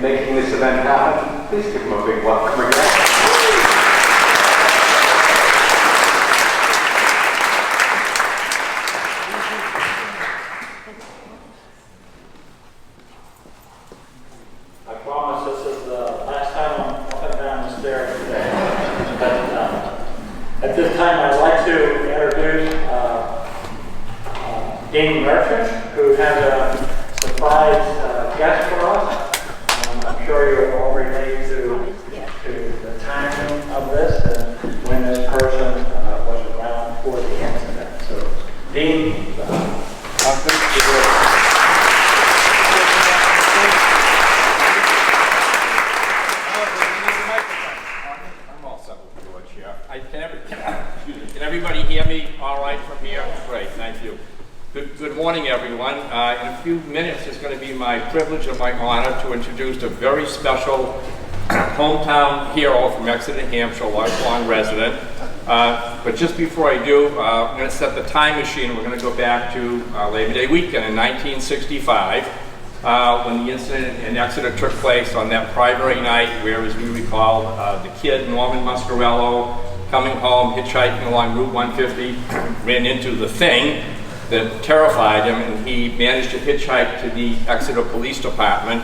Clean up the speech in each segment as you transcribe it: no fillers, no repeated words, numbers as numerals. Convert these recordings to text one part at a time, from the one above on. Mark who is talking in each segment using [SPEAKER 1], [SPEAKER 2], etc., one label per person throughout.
[SPEAKER 1] making this event happen. Please give them a big welcome again.
[SPEAKER 2] Who has a surprise guest for us. I'm sure you're all related to the timing of this and when this person was around for the incident. So, Dean,
[SPEAKER 3] I'm all set with George here. Can everybody hear me all right from here? Great, thank you. Good morning, everyone. In a few minutes, it's going to be my privilege and my honor to introduce a very special hometown hero from Exeter, New Hampshire, lifelong resident. But just before I do, I'm going to set the time machine. We're going to go back to Labor Day weekend in 1965, when the incident in Exeter took place on that primary night where, as we recall, the kid, Norman Muscarello, coming home, hitchhiking along Route 150, ran into the thing that terrified him, and he managed to hitchhike to the Exeter Police Department,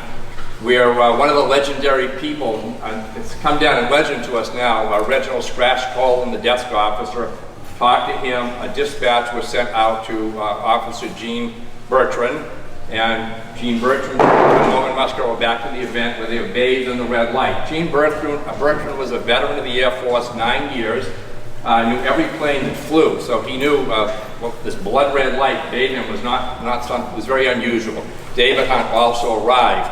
[SPEAKER 3] where one of the legendary people, it's come down in legend to us now, Reginald Scratch Cole, the desk officer, talked to him. A dispatch was sent out to Officer Gene Bertrand, and Gene Bertrand and Norman Muscarello back to the event where they were bathed in the red light. Gene Bertrand was a veteran of the Air Force, 9 years, knew every plane that flew, so he knew this blood red light bathed him was not something, was very unusual. David Hunt also arrived,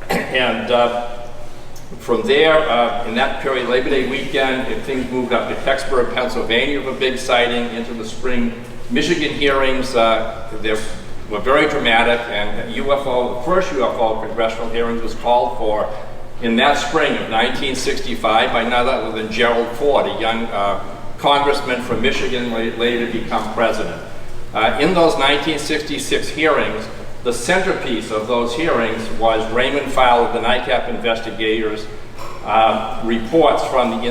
[SPEAKER 3] and from there, in that period, Labor Day weekend, things moved up to Kecksburg, Pennsylvania, of a big sighting, into the spring Michigan hearings. They were very dramatic, and the first UFO congressional hearings was called for in that spring of 1965 by none other than Gerald Ford, a young congressman from Michigan, later become president. In those 1966 hearings, the centerpiece of those hearings was Raymond Fowler, the NICAP investigators' reports from the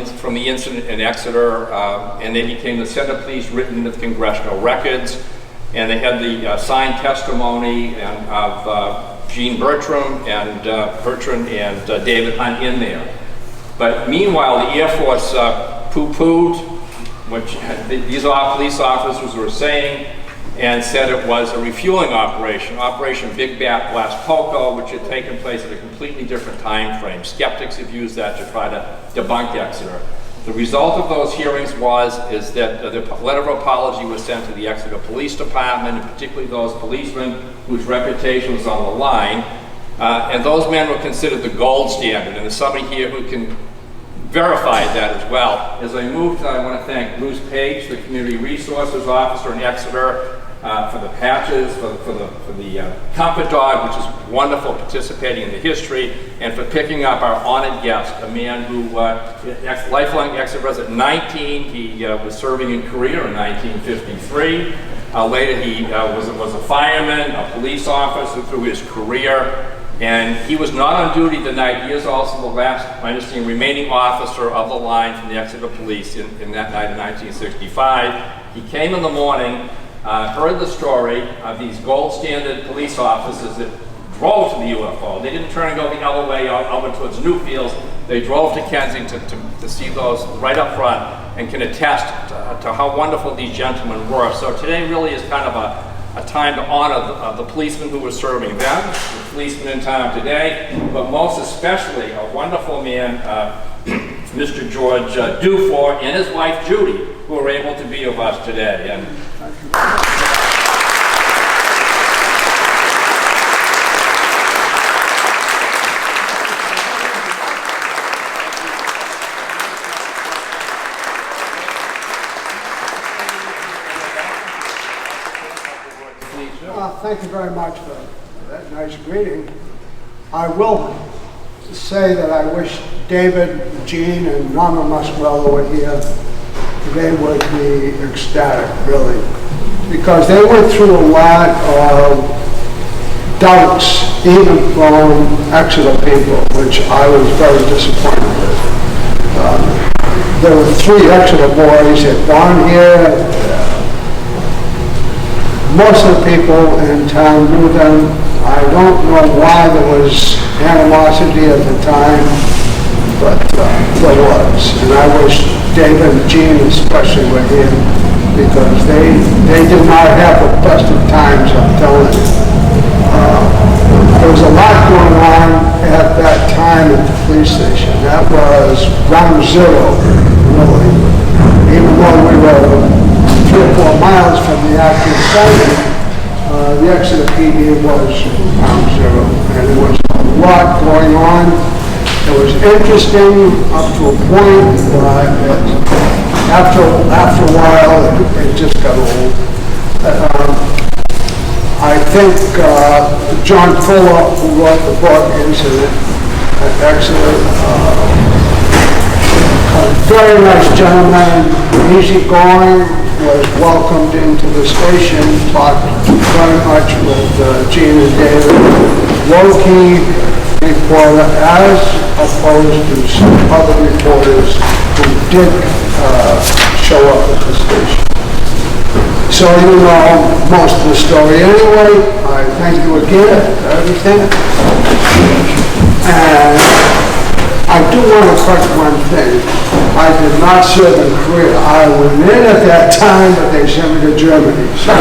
[SPEAKER 3] incident in Exeter, and they became the centerpiece written into the congressional records. And they had the signed testimony of Gene Bertrand and David Hunt in there. But meanwhile, the Air Force poo-pooed which these police officers were saying, and said it was a refueling operation, Operation Big Bat Blast Poco, which had taken place at a completely different time frame. Skeptics have used that to try to debunk Exeter. The result of those hearings is that the letter of apology was sent to the Exeter Police Department, and particularly those policemen whose reputation was on the line. And those men were considered the gold standard. And there's somebody here who can verify that as well. As I moved, I want to thank Bruce Page, the Community Resources Officer in Exeter, for the patches, for the comfort dog, which is wonderful, participating in the history, and for picking up our honored guest, a man who, lifelong Exeter resident, 19, he was serving in Korea in 1953. Later he was a fireman, a police officer through his career, and he was not on duty the night. He is also the last, I understand, remaining officer of the line from the Exeter Police in that night in 1965. He came in the morning, heard the story of these gold standard police officers that drove to the UFO. They didn't turn and go the other way over towards Newfields. They drove to Kensington to see those right up front, and can attest to how wonderful these gentlemen were. So today really is kind of a time to honor the policemen who were serving them, the policemen in town today, but most especially a wonderful man, Mr. George Dufour, and his wife Judy, who are able to be with us today. And
[SPEAKER 4] thank you very much for that nice greeting. I will say that I wish David, Gene, and Norman Muscarello were here. They would be ecstatic, really, because they went through a lot of doubts even from Exeter people, which I was very disappointed with. There were 3 Exeter boys that born here. Most of the people in town knew them. I don't know why there was animosity at the time, but there was. And I wish David and Jean especially were here, because they did not have the best of times, I'm telling you. There was a lot going on at that time at the police station. That was ground zero, really. Even though we were 3 or 4 miles from the active site, the Exeter PD was ground zero, and there was a lot going on. It was interesting up to a point, but after a while, it just got old. I think John Fuller, who wrote the book Incident at Exeter, a very nice gentleman, easygoing, was welcomed into the station, talked very much with Gene and David. Low-key reporter, as opposed to some other reporters who did show up at the station. So you know most of the story anyway. I thank you again for everything. And I do want to correct one thing. I did not serve in Korea. I went in at that time, but they sent me to Germany. So